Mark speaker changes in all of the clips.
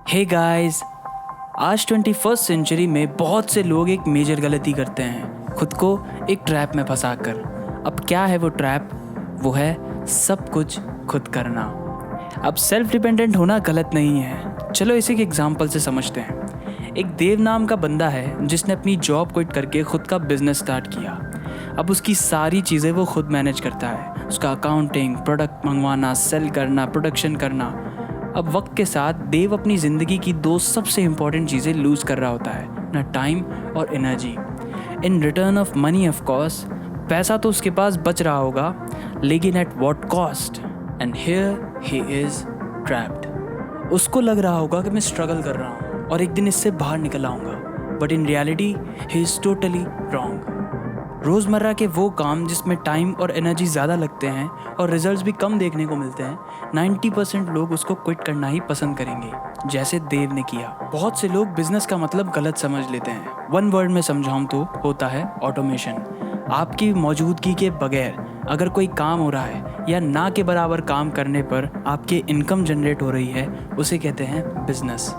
Speaker 1: Hey guys, आज 21st century में बहुत से लोग एक मेजर गलती करते हैं, खुद को एक ट्रैप में फंसाकर। अब क्या है वो ट्रैप? वो है सब कुछ खुद करना। अब सेल्फ डिपेंडेंट होना गलत नहीं है। चलो इसी के एग्जाम्पल से समझते हैं। एक देव नाम का बंदा है जिसने अपनी जॉब क्विट करके खुद का बिजनेस स्टार्ट किया। अब उसकी सारी चीज़ें वो खुद मैनेज करता है, उसका अकाउंटिंग, प्रोडक्ट मंगवाना, सेल करना, प्रोडक्शन करना। अब वक्त के साथ देव अपनी ज़िंदगी की दो सबसे इम्पॉर्टेंट चीज़ें लूज़ कर रहा होता है, ना टाइम और energy. In return of money of course, पैसा तो उसके पास बच रहा होगा, लेकिन at what cost? And here he is trapped. उसको लग रहा होगा कि मैं स्ट्रगल कर रहा हूँ और एक दिन इससे बाहर निकल आऊँगा, but in reality he is totally wrong. रोज़मर्रा के वो काम जिसमें टाइम और एनर्जी ज़्यादा लगते हैं और रिजल्ट्स भी कम देखने को मिलते हैं, 90% लोग उसको क्विट करना ही पसंद करेंगे, जैसे देव ने किया। बहुत से लोग बिजनेस का मतलब गलत समझ लेते हैं। वन वर्ड में समझाऊं तो होता है ऑटोमेशन। आपकी मौजूदगी के बगैर अगर कोई काम हो रहा है या ना के बराबर काम करने पर आपके इनकम जनरेट हो रही है, उसे कहते हैं बिजनेस।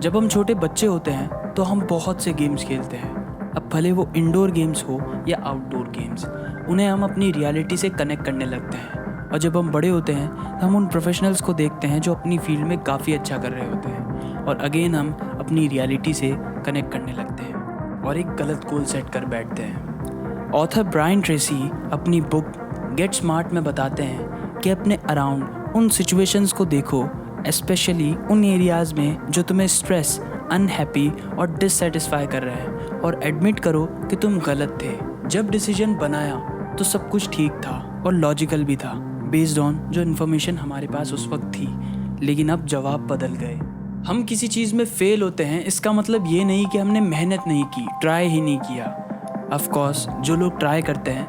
Speaker 1: जब हम छोटे बच्चे होते हैं तो हम बहुत से गेम्स खेलते हैं। अब भले वो इंडोर गेम्स हो या आउटडोर गेम्स, उन्हें हम अपनी रियलिटी से कनेक्ट करने लगते हैं। और जब हम बड़े होते हैं तो हम उन प्रोफेशनल्स को देखते हैं जो अपनी फील्ड में काफ़ी अच्छा कर रहे होते हैं, और अगेन हम अपनी रियलिटी से कनेक्ट करने लगते हैं और एक गलत गोल सेट कर बैठते हैं। ऑथर ब्रायन ट्रेसी अपनी बुक गेट स्मार्ट में बताते हैं कि अपने अराउंड उन सिचुएशंस को देखो, स्पेशली उन एरियाज़ में जो तुम्हें स्ट्रेस, अनहैप्पी और डिससेटिस्फाई कर रहे हैं, और एडमिट करो कि तुम गलत थे। जब डिसीजन बनाया तो सब कुछ ठीक था और लॉजिकल भी था, बेस्ड ऑन जो इन्फॉर्मेशन हमारे पास उस वक्त थी, लेकिन अब जवाब बदल गए। हम किसी चीज़ में फेल होते हैं, इसका मतलब ये नहीं कि हमने मेहनत नहीं की, ट्राई ही नहीं किया। ऑफ कोर्स जो लोग ट्राई करते हैं,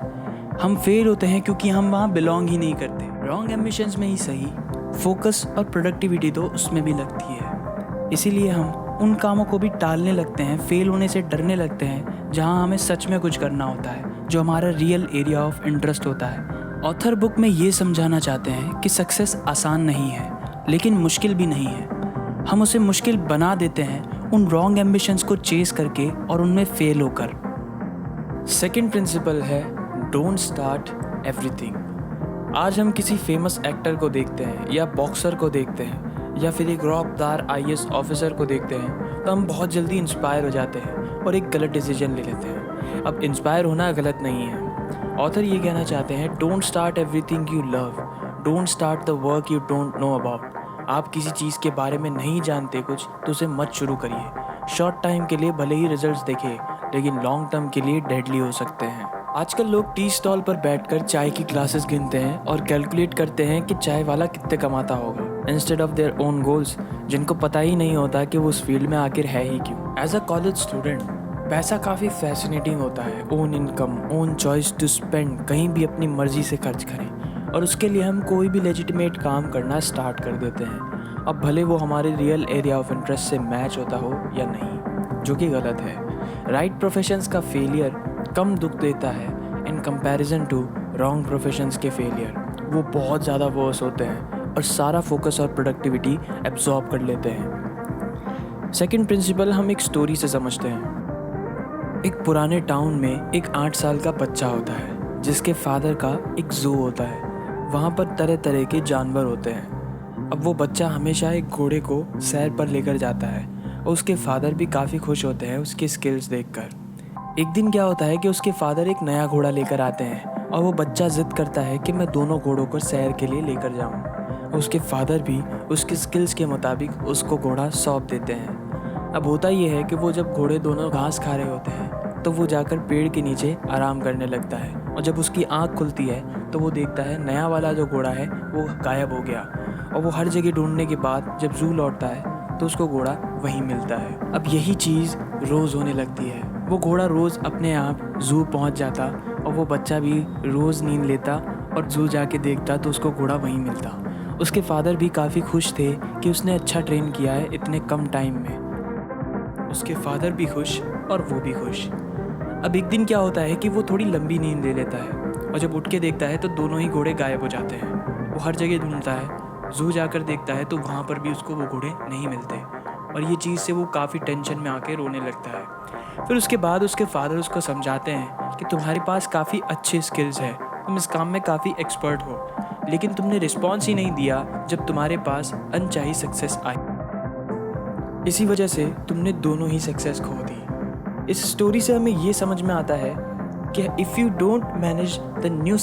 Speaker 1: हम फेल होते हैं क्योंकि हम वहाँ बिलोंग ही नहीं करते। रॉन्ग एम्बिशंस में ही सही, फोकस और प्रोडक्टिविटी तो उसमें भी लगती है। इसीलिए हम उन कामों को भी टालने लगते हैं, फेल होने से डरने लगते हैं जहां हमें सच में कुछ करना होता है, जो हमारा रियल एरिया ऑफ इंटरेस्ट होता है। ऑथर बुक में ये समझाना चाहते हैं कि सक्सेस आसान नहीं है, लेकिन मुश्किल भी नहीं है। हम उसे मुश्किल बना देते हैं उन रॉन्ग एम्बिशंस को चेस करके और उनमें फेल होकर। सेकेंड प्रिंसिपल है डोंट स्टार्ट एवरीथिंग। आज हम किसी फेमस एक्टर को देखते हैं या बॉक्सर को देखते हैं या फिर एक रॉकदार IAS ऑफिसर को देखते हैं तो हम बहुत जल्दी इंस्पायर हो जाते हैं और एक गलत डिसीजन ले लेते हैं। अब इंस्पायर होना गलत नहीं है। ऑथर ये कहना चाहते हैं, don't start everything you love, don't start the work you don't know about. आप किसी चीज़ के बारे में नहीं जानते कुछ तो उसे मत शुरू करिए। शॉर्ट टाइम के लिए भले ही रिजल्ट्स दिखे, लेकिन लॉन्ग टर्म के लिए डेडली हो सकते हैं। आजकल लोग टी स्टॉल पर बैठकर चाय की ग्लासेस गिनते हैं और कैलकुलेट करते हैं कि चाय वाला कितने कमाता होगा, instead of their own goals, जिनको पता ही नहीं होता कि वो उस फील्ड में आखिर है ही क्यों। एज अ कॉलेज स्टूडेंट पैसा काफ़ी फैसिनेटिंग होता है। Own income, own choice to spend, कहीं भी अपनी मर्जी से खर्च करें, और उसके लिए हम कोई भी लेजिटिमेट काम करना स्टार्ट कर देते हैं। अब भले वो हमारे रियल एरिया ऑफ इंटरेस्ट से मैच होता हो या नहीं, जो कि गलत है। राइट प्रोफेशंस का फेलियर कम दुख देता है in comparison to wrong professions के फेलियर। वो बहुत ज़्यादा वर्स होते हैं और सारा फोकस और प्रोडक्टिविटी एब्जॉर्ब कर लेते हैं। सेकंड प्रिंसिपल हम एक स्टोरी से समझते हैं। एक पुराने टाउन में एक 8 साल का बच्चा होता है जिसके फादर का एक जू होता है। वहाँ पर तरह तरह के जानवर होते हैं। अब वो बच्चा हमेशा एक घोड़े को सैर पर लेकर जाता है और उसके फादर भी काफ़ी खुश होते हैं उसके स्किल्स देखकर। एक दिन क्या होता है कि उसके फादर एक नया घोड़ा लेकर आते हैं और वो बच्चा जिद करता है कि मैं दोनों घोड़ों को सैर के लिए लेकर जाऊं। उसके फादर भी उसके स्किल्स के मुताबिक उसको घोड़ा सौंप देते हैं। अब होता ये है कि वो जब घोड़े दोनों घास खा रहे होते हैं तो वो जाकर पेड़ के नीचे आराम करने लगता है, और जब उसकी आँख खुलती है तो वो देखता है नया वाला जो घोड़ा है वो गायब हो गया। और वो हर जगह ढूंढने के बाद जब जू लौटता है तो उसको घोड़ा वहीं मिलता है। अब यही चीज़ रोज़ होने लगती है। वो घोड़ा रोज़ अपने आप जू पहुंच जाता और वो बच्चा भी रोज़ नींद लेता और जू जाके देखता तो उसको घोड़ा वहीं मिलता। उसके फादर भी काफ़ी खुश थे कि उसने अच्छा ट्रेन किया है इतने कम टाइम में। उसके फादर भी खुश और वो भी खुश। अब एक दिन क्या होता है कि वो थोड़ी लंबी नींद ले लेता है और जब उठ के देखता है तो दोनों ही घोड़े गायब हो जाते हैं। वो हर जगह ढूंढता है, जू जाकर देखता है तो वहाँ पर भी उसको वो घोड़े नहीं मिलते और ये चीज़ से वो काफ़ी टेंशन में आके रोने लगता है। फिर उसके बाद उसके फादर उसको समझाते हैं कि तुम्हारे पास काफ़ी अच्छे स्किल्स है, तुम इस काम में काफ़ी एक्सपर्ट हो, लेकिन तुमने रिस्पॉन्स ही नहीं दिया जब तुम्हारे पास अनचाही सक्सेस आई। इसी वजह से तुमने दोनों ही सक्सेस खो दी। इस स्टोरी से हमें ये समझ में आता है कि if you don't manage the new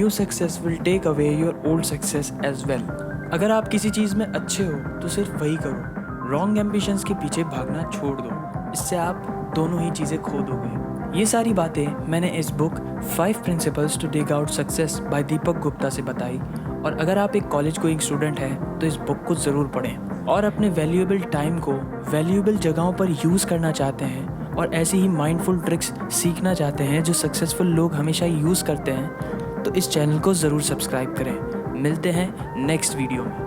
Speaker 1: success will take away your old success as well. अगर आप किसी चीज़ में अच्छे हो तो सिर्फ वही करो, रॉन्ग एम्बिशंस के पीछे भागना छोड़ दो, इससे आप दोनों ही चीज़ें खो दोगे। ये सारी बातें मैंने इस book 5 principles to dig out success by Deepak Gupta से बताई। और अगर आप एक कॉलेज गोइंग स्टूडेंट हैं तो इस बुक को ज़रूर पढ़ें और अपने वैल्यूएबल टाइम को वैल्यूएबल जगहों पर यूज़ करना चाहते हैं और ऐसी ही माइंडफुल ट्रिक्स सीखना चाहते हैं जो सक्सेसफुल लोग हमेशा यूज़ करते हैं तो इस चैनल को ज़रूर सब्सक्राइब करें। मिलते हैं नेक्स्ट वीडियो में।